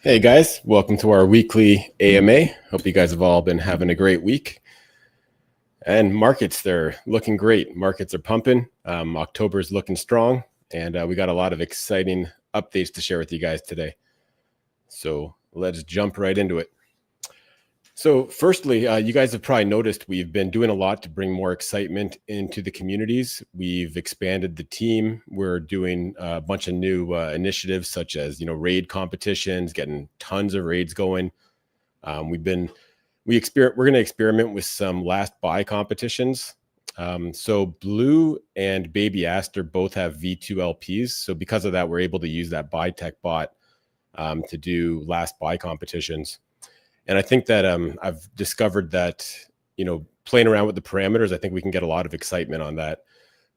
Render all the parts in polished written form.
Hey guys, welcome to our weekly AMA. Hope you guys have all been having a great week. And markets, they're looking great. Markets are pumping. October is looking strong, and we got a lot of exciting updates to share with you guys today. So let's jump right into it. So firstly, you guys have probably noticed we've been doing a lot to bring more excitement into the communities. We've expanded the team. We're doing a bunch of new initiatives such as, raid competitions, getting tons of raids going. We're going to experiment with some last buy competitions. So Blue and Baby Aster both have V2 LPS. So because of that, we're able to use that buy tech bot to do last buy competitions. And I think that I've discovered that, playing around with the parameters, I think we can get a lot of excitement on that.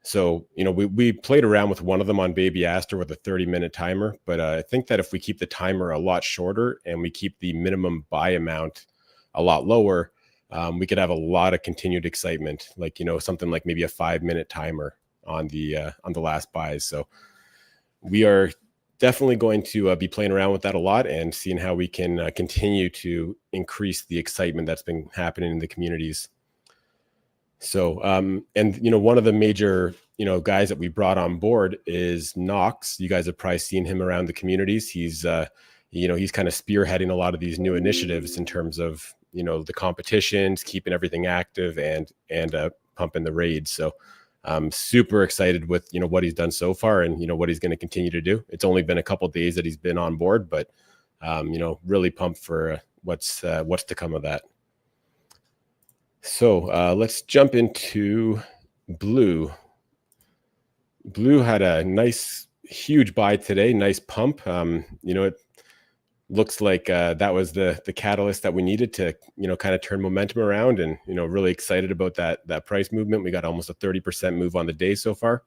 So, we played around with one of them on Baby Aster with a 30-minute timer. But I think that if we keep the timer a lot shorter and we keep the minimum buy amount a lot lower, we could have a lot of continued excitement, like, something like maybe a 5-minute timer on the last buys. So we are definitely going to be playing around with that a lot and seeing how we can continue to increase the excitement that's been happening in the communities. So, one of the major, guys that we brought on board is Knox. You guys have probably seen him around the communities. He's kind of spearheading a lot of these new initiatives in terms of, the competitions, keeping everything active and pumping the raids. So I'm super excited with, what he's done so far and, what he's going to continue to do. It's only been a couple of days that he's been on board, but, really pumped for what's to come of that. So let's jump into Blue. Blue had a nice, huge buy today, nice pump. It looks like that was the catalyst that we needed to, kind of turn momentum around, and, really excited about that price movement. We got almost a 30% move on the day so far.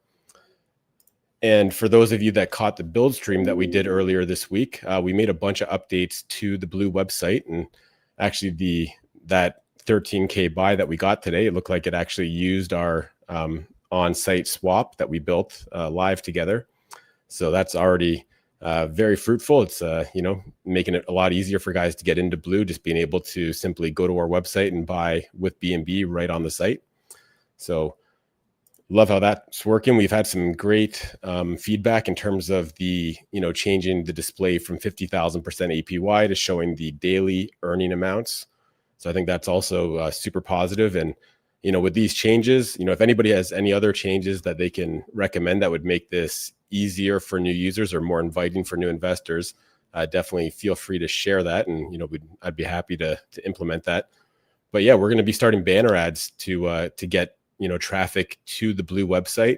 And for those of you that caught the build stream that we did earlier this week, we made a bunch of updates to the Blue website, and actually that 13K buy that we got today, it looked like it actually used our on-site swap that we built live together. So that's already very fruitful. It's making it a lot easier for guys to get into Blue, just being able to simply go to our website and buy with BNB right on the site. So love how that's working. We've had some great feedback in terms of the changing the display from 50,000% APY to showing the daily earning amounts. So I think that's also super positive. And with these changes, if anybody has any other changes that they can recommend that would make this easier for new users or more inviting for new investors, definitely feel free to share that. And, I'd be happy to implement that. But yeah, we're going to be starting banner ads to get, traffic to the Blue website.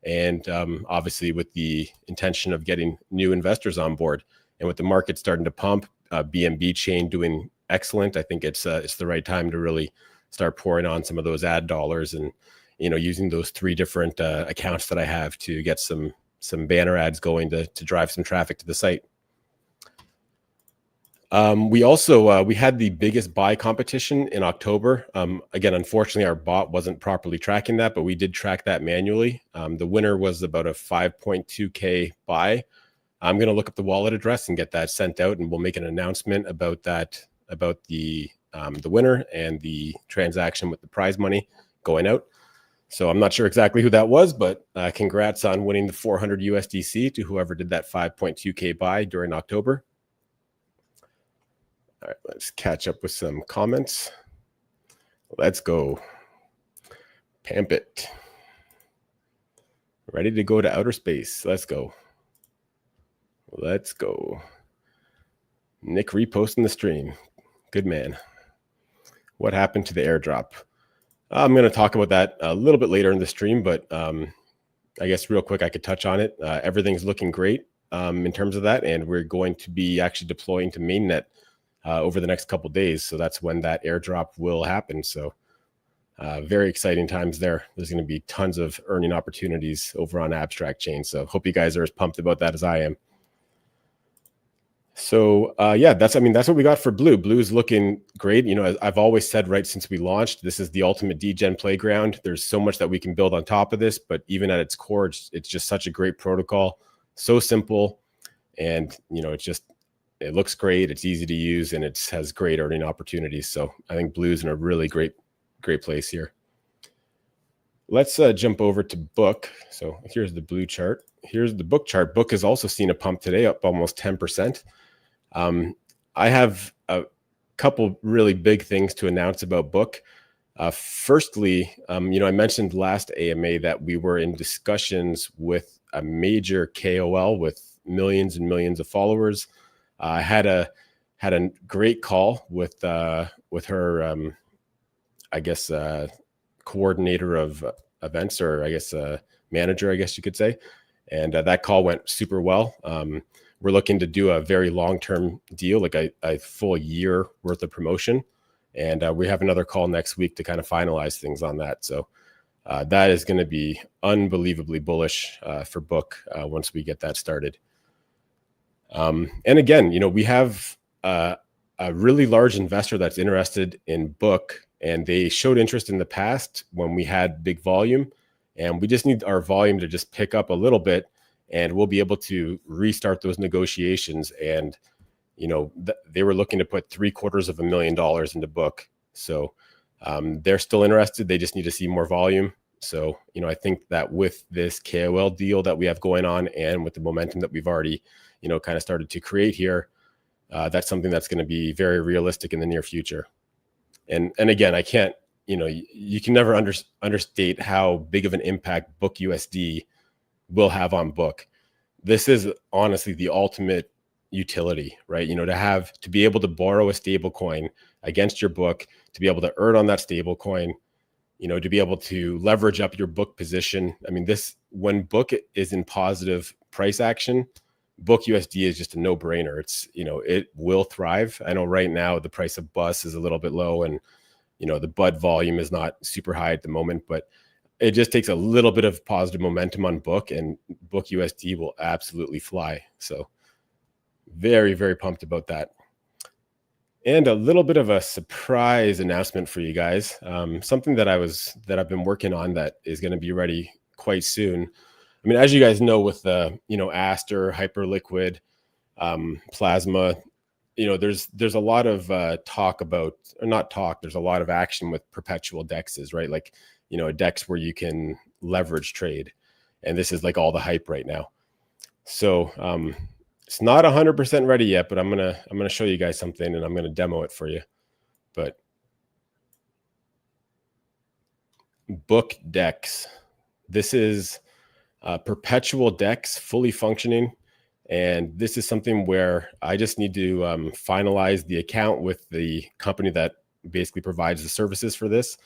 And obviously with the intention of getting new investors on board. And with the market starting to pump, BNB chain doing excellent, I think it's the right time to really start pouring on some of those ad dollars and, using those 3 different accounts that I have to get some banner ads going to drive some traffic to the site. We also we had the biggest buy competition in October. Again, unfortunately, our bot wasn't properly tracking that, but we did track that manually. The winner was about a 5.2K buy. I'm going to look up the wallet address and get that sent out, and we'll make an announcement about that, about the winner and the transaction with the prize money going out. So I'm not sure exactly who that was, but congrats on winning the 400 USDC to whoever did that 5.2K buy during October. All right, let's catch up with some comments. Let's go. Pamp it. Ready to go to outer space. Let's go. Let's go. Nick reposting the stream. Good man. What happened to the airdrop? I'm going to talk about that a little bit later in the stream, but I guess real quick, I could touch on it. Everything's looking great in terms of that, and we're going to be actually deploying to mainnet over the next couple of days. So that's when that airdrop will happen. So very exciting times there. There's going to be tons of earning opportunities over on Abstract Chain. So hope you guys are as pumped about that as I am. So yeah, that's what we got for Blue. Blue is looking great. As I've always said right since we launched, this is the ultimate degen playground. There's so much that we can build on top of this, but even at its core, it's just such a great protocol, so simple, and it's just it looks great, it's easy to use, and it has great earning opportunities. So I think Blue's in a really great place here. Let's jump over to Book. So here's the Blue chart. Here's the Book chart. Book has also seen a pump today, up almost 10%. I have a couple really big things to announce about Book. Firstly, I mentioned last AMA that we were in discussions with a major KOL with millions and millions of followers. I had a great call with her, coordinator of events, or manager, I guess you could say. And that call went super well. We're looking to do a very long-term deal, like a full year worth of promotion. And we have another call next week to kind of finalize things on that. So that is going to be unbelievably bullish for Book once we get that started. And again, we have a really large investor that's interested in Book, and they showed interest in the past when we had big volume, and we just need our volume to just pick up a little bit, and we'll be able to restart those negotiations. And they were looking to put $750,000 into Book. So they're still interested. They just need to see more volume. So, I think that with this KOL deal that we have going on, and with the momentum that we've already, kind of started to create here, that's something that's going to be very realistic in the near future. And again, I can't, you can never understate how big of an impact Book USD will have on Book. This is honestly the ultimate utility, right? To be able to borrow a stable coin against your Book, to be able to earn on that stable coin, to be able to leverage up your Book position. I mean, when Book is in positive price action, Book USD is just a no-brainer. It's, it will thrive. I know right now the price of BUS is a little bit low, and, the BUD volume is not super high at the moment, but it just takes a little bit of positive momentum on Book, and Book USD will absolutely fly. So very, very pumped about that. And a little bit of a surprise announcement for you guys. Something that I've been working on that is going to be ready quite soon. I mean, as you guys know, with the, Aster, Hyperliquid, Plasma, there's a lot of talk about, or not talk, there's a lot of action with perpetual DEXs, right? Like, a DEX where you can leverage trade. And this is like all the hype right now. So it's not 100% ready yet, but I'm gonna show you guys something, and I'm gonna demo it for you. But Book DEX, this is perpetual DEX, fully functioning. And this is something where I just need to finalize the account with the company that basically provides the services for this.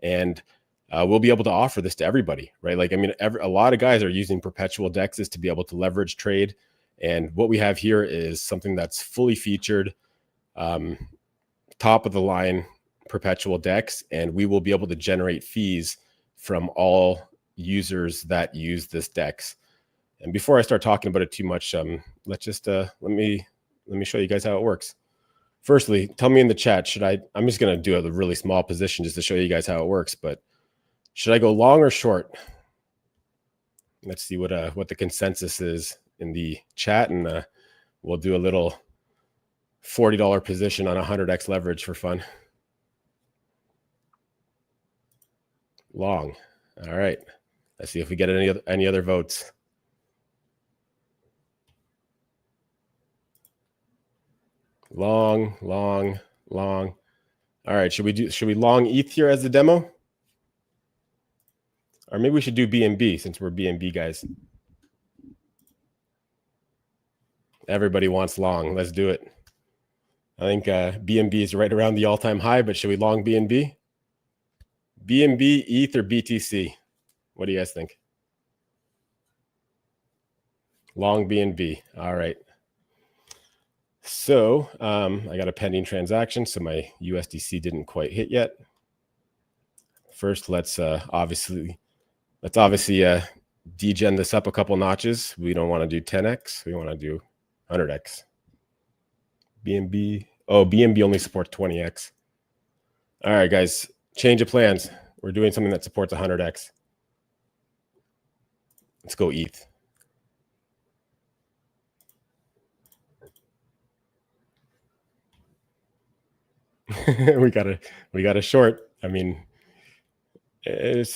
And we'll be able to offer this to everybody, right? Like, I mean, a lot of guys are using perpetual DEXs to be able to leverage trade. And what we have here is something that's fully featured, top of the line perpetual DEX, and we will be able to generate fees from all users that use this DEX. And before I start talking about it too much, let me show you guys how it works. Firstly, tell me in the chat, I'm just going to do a really small position just to show you guys how it works, but should I go long or short? Let's see what the consensus is in the chat, and we'll do a little $40 position on 100x leverage for fun. Long. All right. Let's see if we get any other votes. Long, long, long. All right. Should we long ETH here as the demo? Or maybe we should do BNB since we're BNB guys. Everybody wants long. Let's do it. I think BNB is right around the all-time high, but should we long BNB? BNB, ETH, or BTC? What do you guys think? Long BNB. All right. So I got a pending transaction, so my USDC didn't quite hit yet. First, let's obviously degen this up a couple notches. We don't want to do 10x. We want to do 100x. BNB. Oh, BNB only supports 20x. All right, guys. Change of plans. We're doing something that supports 100x. Let's go ETH. we got a short. I mean, it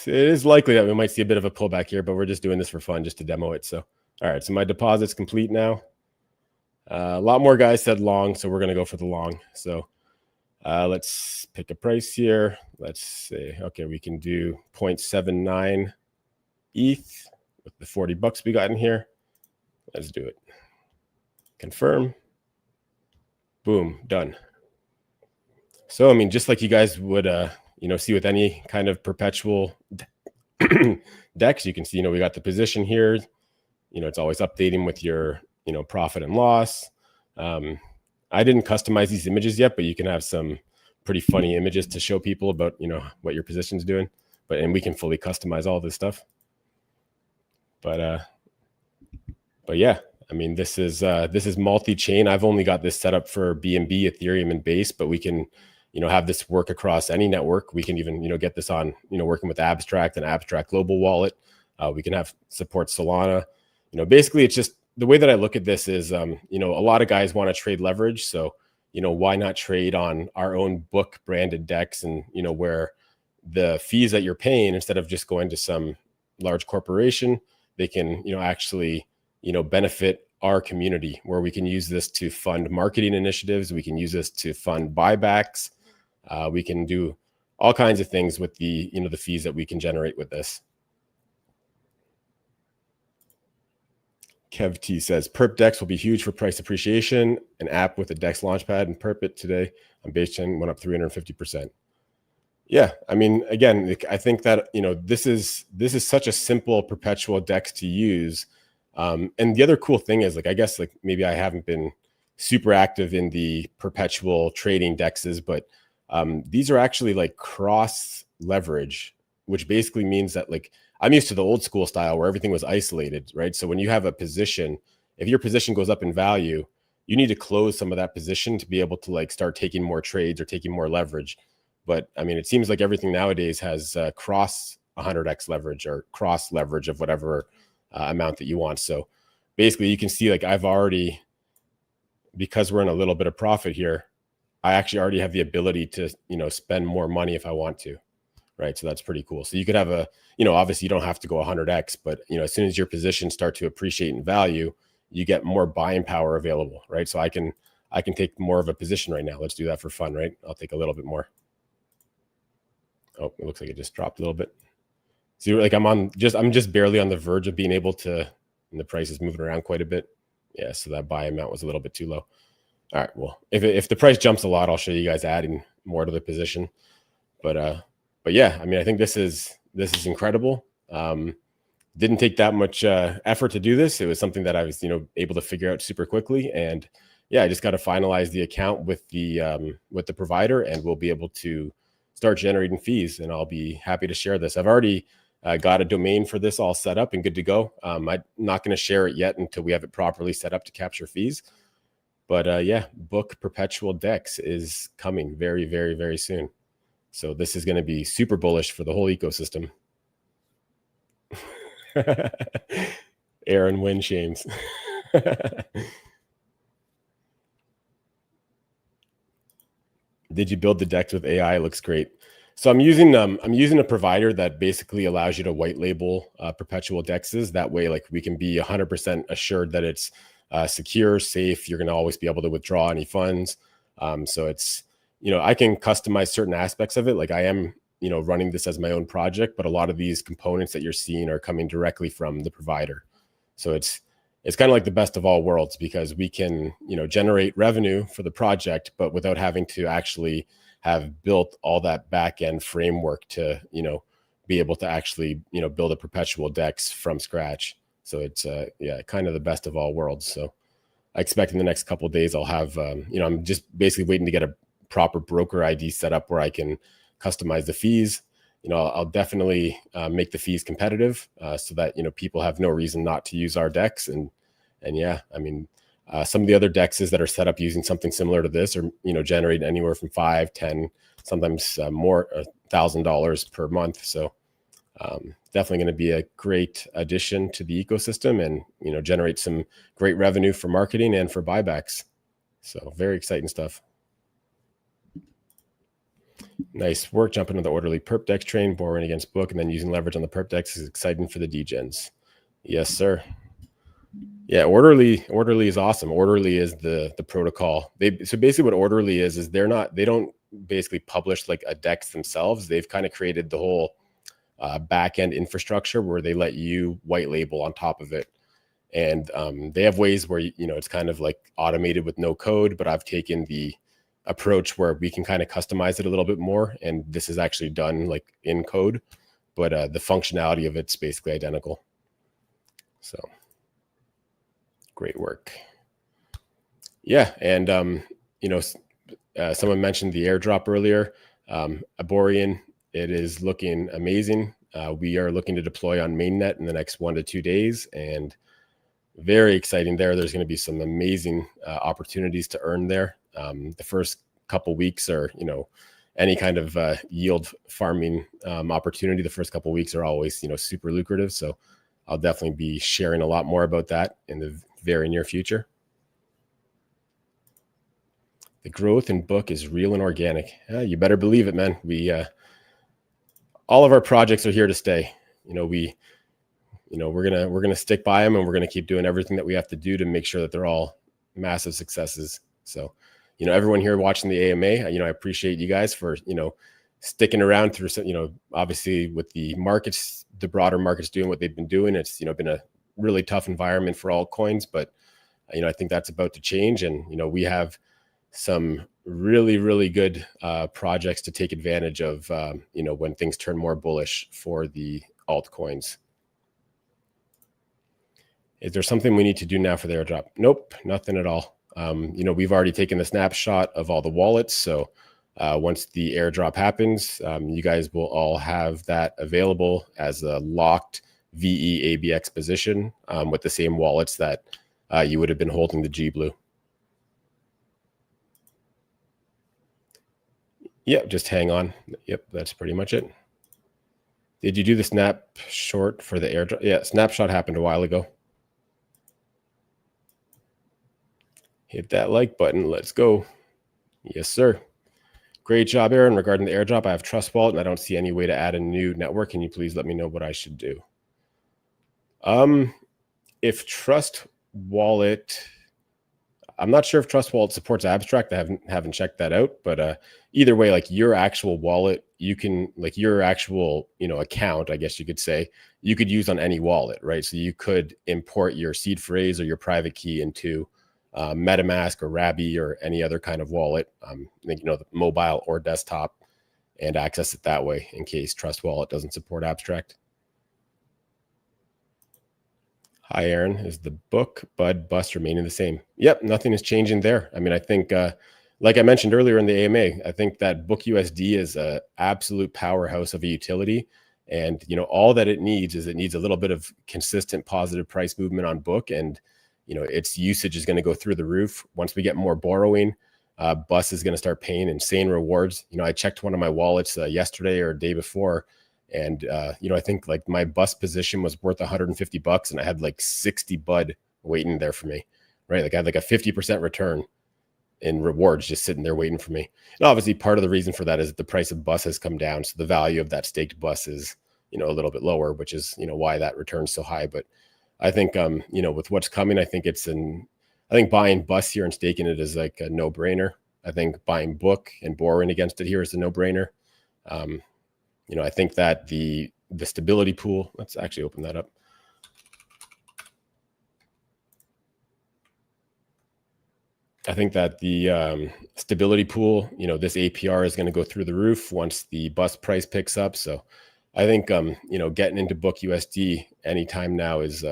is likely that we might see a bit of a pullback here, but we're just doing this for fun, just to demo it. So, all right, so my deposit's complete now. A lot more guys said long, so we're going to go for the long. So let's pick a price here. Let's say, okay, we can do 0.79 ETH with the 40 bucks we got in here. Let's do it. Confirm. Boom, done. So, I mean, just like you guys would, see with any kind of perpetual DEX, you can see, we got the position here. It's always updating with your, profit and loss. I didn't customize these images yet, but you can have some pretty funny images to show people about, what your position's doing. And we can fully customize all this stuff. But yeah, I mean, this is multi-chain. I've only got this set up for BNB, Ethereum, and Base, but we can, have this work across any network. We can even, get this on, working with Abstract and Abstract Global Wallet. We can have support Solana. Basically, it's just the way that I look at this is, a lot of guys want to trade leverage. So, why not trade on our own book branded DEX and, where the fees that you're paying, instead of just going to some large corporation, they can, actually, benefit our community, where we can use this to fund marketing initiatives. We can use this to fund buybacks. We can do all kinds of things with the, the fees that we can generate with this. Kev T says, Perp DEX will be huge for price appreciation. An app with a DEX launchpad and Perp it today on base chain went up 350%. Yeah, I mean, again, I think that, this is such a simple perpetual DEX to use. And the other cool thing is, I guess, maybe I haven't been super active in the perpetual trading DEXs, but these are actually cross leverage, which basically means that I'm used to the old school style where everything was isolated, right? So when you have a position, if your position goes up in value, you need to close some of that position to be able to start taking more trades or taking more leverage. But I mean, it seems like everything nowadays has cross 100x leverage or cross leverage of whatever amount that you want. So basically you can see I've already, because we're in a little bit of profit here, I actually already have the ability to, spend more money if I want to. Right. So that's pretty cool. So you could have a, obviously you don't have to go 100x, but, as soon as your positions start to appreciate in value, you get more buying power available. Right. So I can take more of a position right now. Let's do that for fun. Right. I'll take a little bit more. Oh, it looks like it just dropped a little bit. See, I'm just barely on the verge of being able to, and the price is moving around quite a bit. Yeah. So that buy amount was a little bit too low. All right. Well, if the price jumps a lot, I'll show you guys adding more to the position. But yeah, I mean, I think this is incredible. Didn't take that much effort to do this. It was something that I was, able to figure out super quickly. And yeah, I just got to finalize the account with the provider, and we'll be able to start generating fees. And I'll be happy to share this. I've already got a domain for this all set up and good to go. I'm not going to share it yet until we have it properly set up to capture fees. But yeah, book perpetual DEX is coming very, very, very soon. So this is going to be super bullish for the whole ecosystem. Aaron win shames. Did you build the DEX with AI? It looks great. So I'm using a provider that basically allows you to white label perpetual DEXs. That way, we can be 100% assured that it's secure, safe. You're going to always be able to withdraw any funds. So it's, I can customize certain aspects of it. I am, running this as my own project, but a lot of these components that you're seeing are coming directly from the provider. So it's kind of like the best of all worlds, because we can, generate revenue for the project, but without having to actually have built all that back end framework to, be able to actually, build a perpetual DEX from scratch. So it's, yeah, kind of the best of all worlds. So I expect in the next couple of days, I'll have, I'm just basically waiting to get a proper broker ID set up where I can customize the fees. I'll definitely make the fees competitive so that, people have no reason not to use our DEX. And yeah, I mean, some of the other DEXs that are set up using something similar to this are, generating anywhere from $5, $10, sometimes more $1,000 per month. So definitely going to be a great addition to the ecosystem and, generate some great revenue for marketing and for buybacks. So very exciting stuff. Nice work jumping on the orderly perp dex train, borrowing against book, and then using leverage on the perp dex is exciting for the degens. Yes, sir. Yeah, orderly is awesome. Orderly is the protocol. So basically what orderly is they don't basically publish like a dex themselves. They've kind of created the whole back end infrastructure where they let you white label on top of it. And they have ways where, it's kind of like automated with no code, but I've taken the approach where we can kind of customize it a little bit more. And this is actually done like in code, but the functionality of it's basically identical. So great work. Yeah. And, someone mentioned the airdrop earlier. Aborian, it is looking amazing. We are looking to deploy on mainnet in the next 1 to 2 days, and very exciting there. There's going to be some amazing opportunities to earn there. The first couple weeks are, any kind of yield farming opportunity. The first couple weeks are always, super lucrative. So I'll definitely be sharing a lot more about that in the very near future. The growth in book is real and organic. You better believe it, man. We all of our projects are here to stay. We're gonna stick by them, and we're gonna keep doing everything that we have to do to make sure that they're all massive successes. So, everyone here watching the AMA, I appreciate you guys for sticking around through. Obviously with the markets, the broader markets doing what they've been doing, it's been a really tough environment for altcoins, but I think that's about to change, and we have some really, really good projects to take advantage of, when things turn more bullish for the altcoins. Is there something we need to do now for the airdrop? Nope, nothing at all. We've already taken the snapshot of all the wallets. So once the airdrop happens, you guys will all have that available as a locked VE ABX position with the same wallets that you would have been holding the G Blue. Yep, just hang on. Yep, that's pretty much it. Did you do the snapshot for the airdrop? Yeah, snapshot happened a while ago. Hit that like button. Let's go. Yes, sir. Great job, Aaron. Regarding the airdrop, I have Trust Wallet, and I don't see any way to add a new network. Can you please let me know what I should do? If Trust Wallet, I'm not sure if Trust Wallet supports abstract. I haven't checked that out, but either way, like your actual wallet, you can your actual account, I guess you could say, you could use on any wallet, right? So you could import your seed phrase or your private key into MetaMask or Rabby or any other kind of wallet, the mobile or desktop, and access it that way in case Trust Wallet doesn't support abstract. Hi, Aaron. Is the book, bud, bust remaining the same? Yep, nothing is changing there. I think, like I mentioned earlier in the AMA, I think that book USD is an absolute powerhouse of a utility. And, all that it needs is a little bit of consistent positive price movement on book. And, its usage is going to go through the roof. Once we get more borrowing, Bus is going to start paying insane rewards. I checked one of my wallets yesterday or day before, and I think like my Bus position was worth $150, and I had like 60 bud waiting there for me, right? Like I had like a 50% return in rewards just sitting there waiting for me. And obviously part of the reason for that is the price of Bus has come down, so the value of that staked Bus is a little bit lower, which is why that return's so high. But I think with what's coming, I think buying Bus here and staking it is like a no-brainer. I think buying book and borrowing against it here is a no-brainer. I think that the stability pool, let's actually open that up. I think that the stability pool, this APR is going to go through the roof once the Bus price picks up. So I think, getting into book USD anytime now is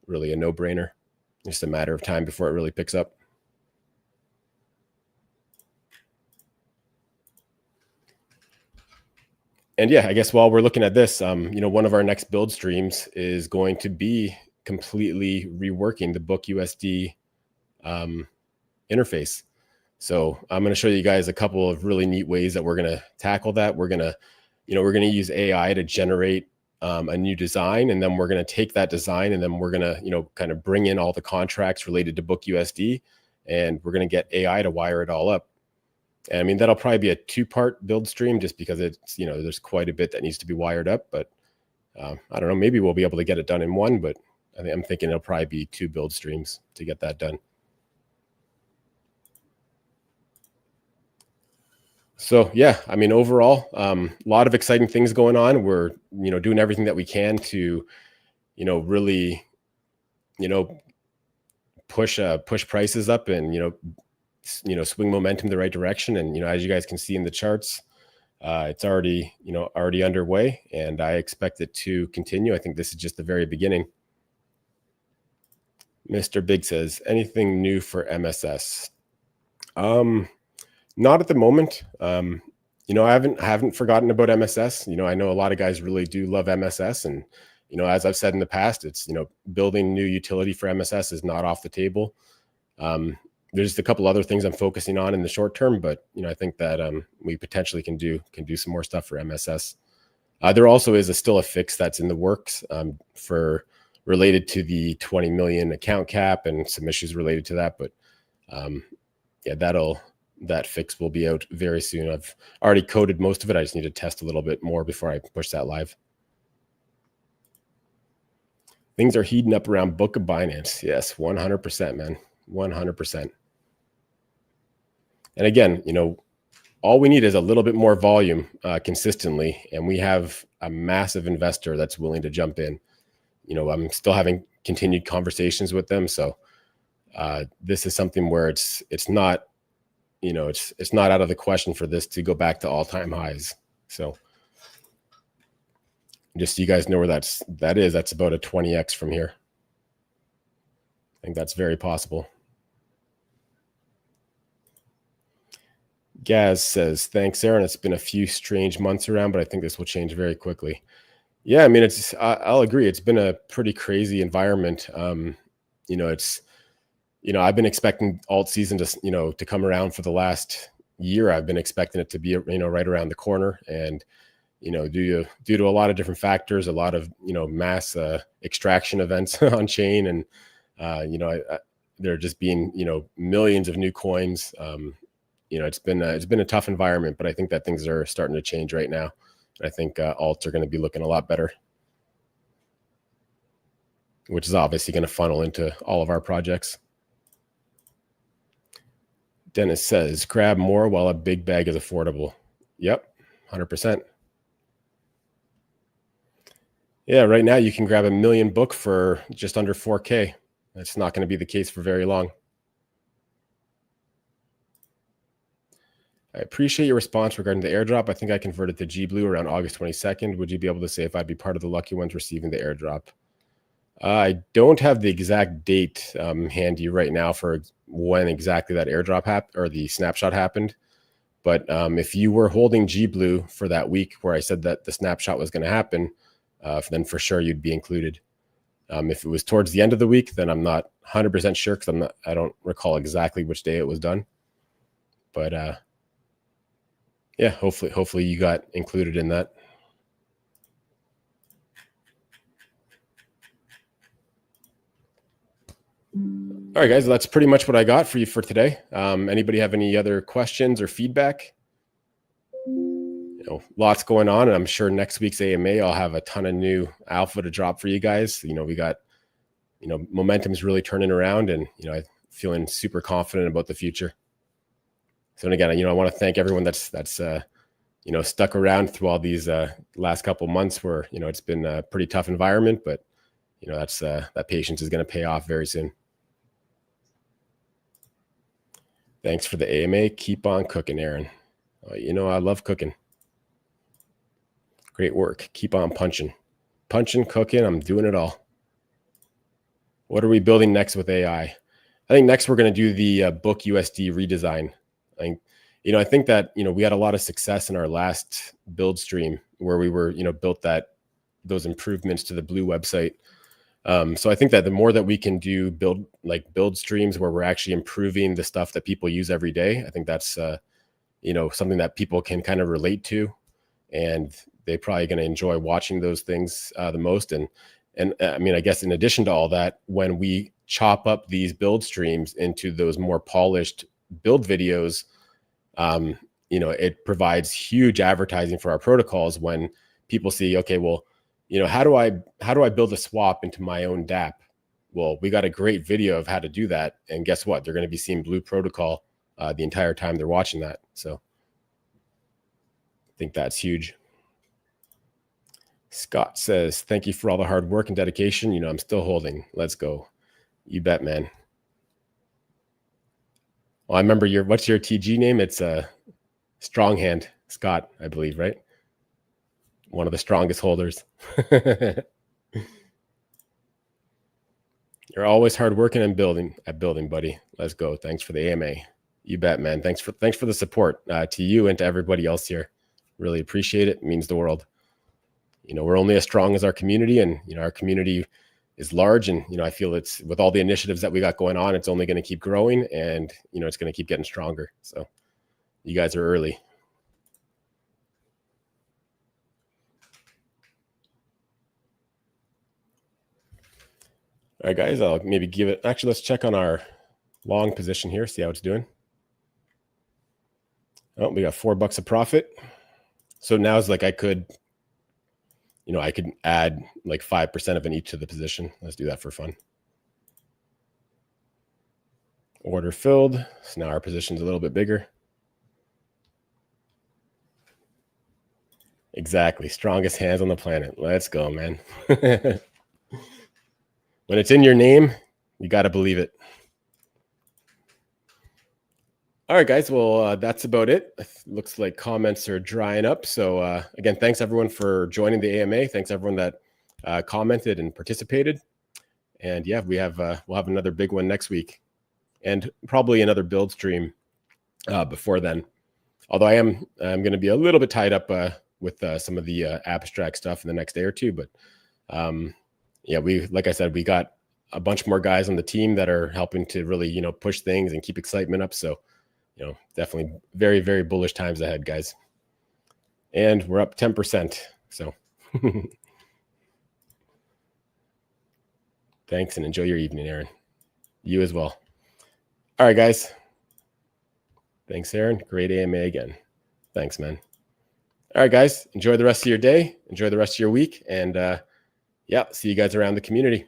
really a no-brainer. Just a matter of time before it really picks up. And yeah, I guess while we're looking at this, one of our next build streams is going to be completely reworking the book USD interface. So I'm going to show you guys a couple of really neat ways that we're going to tackle that. We're going to use AI to generate a new design, and then we're going to take that design, and then we're going to kind of bring in all the contracts related to book USD, and we're going to get AI to wire it all up. And I mean, that'll probably be a 2-part build stream just because it's, there's quite a bit that needs to be wired up, but I don't know, maybe we'll be able to get it done in one, but I'm thinking it'll probably be 2 build streams to get that done. So yeah, I mean, overall, a lot of exciting things going on. We're, doing everything that we can to, really, push prices up and, swing momentum the right direction. And, as you guys can see in the charts, it's already, already underway, and I expect it to continue. I think this is just the very beginning. Mr. Big says, anything new for MSS? Not at the moment. I haven't forgotten about MSS. I know a lot of guys really do love MSS, and as I've said in the past, it's building new utility for MSS is not off the table. There's a couple other things I'm focusing on in the short term, but I think that we potentially can do some more stuff for MSS. There also is still a fix that's in the works for related to the 20 million account cap and some issues related to that. But yeah, that fix will be out very soon. I've already coded most of it. I just need to test a little bit more before I push that live. Things are heating up around Book of Binance. Yes, 100%, man. 100%. And again, all we need is a little bit more volume consistently, and we have a massive investor that's willing to jump in. I'm still having continued conversations with them, so this is something where it's not, it's not out of the question for this to go back to all-time highs. So just so you guys know where that's about a 20x from here. I think that's very possible. Gaz says, thanks, Aaron. It's been a few strange months around, but I think this will change very quickly. Yeah, I mean, I'll agree. It's been a pretty crazy environment. I've been expecting alt season to, to come around for the last year. I've been expecting it to be, right around the corner, and, due to a lot of different factors, a lot of, mass extraction events on chain, and, there just being, millions of new coins. It's been a tough environment, but I think that things are starting to change right now. I think alts are going to be looking a lot better, which is obviously going to funnel into all of our projects. Dennis says, grab more while a big bag is affordable. Yep, 100%. Yeah, right now you can grab a million book for just under 4K. That's not going to be the case for very long. I appreciate your response regarding the airdrop. I think I converted to GBlue around August 22nd. Would you be able to say if I'd be part of the lucky ones receiving the airdrop? I don't have the exact date handy right now for when exactly that airdrop happened or the snapshot happened. But if you were holding GBlue for that week where I said that the snapshot was going to happen, then for sure you'd be included. If it was towards the end of the week, then I'm not 100% sure because I don't recall exactly which day it was done. But yeah, hopefully you got included in that. All right, guys, that's pretty much what I got for you for today. Anybody have any other questions or feedback? Lots going on, and I'm sure next week's AMA I'll have a ton of new alpha to drop for you guys. We got, momentum is really turning around, and I'm feeling super confident about the future. So, and again, I want to thank everyone that's stuck around through all these last couple months where it's been a pretty tough environment, but that patience is going to pay off very soon. Thanks for the AMA. Keep on cooking, Aaron. I love cooking. Great work. Keep on punching, cooking. I'm doing it all. What are we building next with AI? I think next we're going to do the book USD redesign. I think that, we had a lot of success in our last build stream where we were, built those improvements to the Blue website. So I think that the more that we can do build streams where we're actually improving the stuff that people use every day, I think that's, something that people can kind of relate to, and they're probably going to enjoy watching those things the most. And I mean, I guess in addition to all that, when we chop up these build streams into those more polished build videos, you know, it provides huge advertising for our protocols when people see, okay, well, you know, how do I build a swap into my own dApp? Well, we got a great video of how to do that. And guess what? They're going to be seeing Blue Protocol the entire time they're watching that. So I think that's huge. Scott says, thank you for all the hard work and dedication. You know, I'm still holding. Let's go. You bet, man. Well, I remember what's your TG name? It's Strong Hand, Scott, I believe, right? One of the strongest holders. You're always hard working and building, buddy. Let's go. Thanks for the AMA. You bet, man. Thanks for the support to you and to everybody else here. Really appreciate it. It means the world. You know, we're only as strong as our community, and you know, our community is large, and you know, I feel it's with all the initiatives that we got going on, it's only going to keep growing, and you know, it's going to keep getting stronger. So you guys are early. All right, guys, I'll maybe give it, actually, let's check on our long position here, see how it's doing. Oh, we got $4 of profit. So now it's like I could add like 5% of an each to the position. Let's do that for fun. Order filled. So now our position's a little bit bigger. Exactly. Strongest hands on the planet. Let's go, man. When it's in your name, you got to believe it. All right, guys. Well, that's about it. Looks like comments are drying up. So again, thanks everyone for joining the AMA. Thanks everyone that commented and participated. And yeah, we'll have another big one next week, and probably another build stream before then. Although I'm going to be a little bit tied up with some of the abstract stuff in the next day or two. But yeah, like I said, we got a bunch more guys on the team that are helping to really, you know, push things and keep excitement up. So, you know, definitely very, very bullish times ahead, guys. And we're up 10%. So thanks, and enjoy your evening, Aaron. You as well. All right, guys. Thanks, Aaron. Great AMA again. Thanks, man. All right, guys. Enjoy the rest of your day. Enjoy the rest of your week. And yeah, see you guys around the community.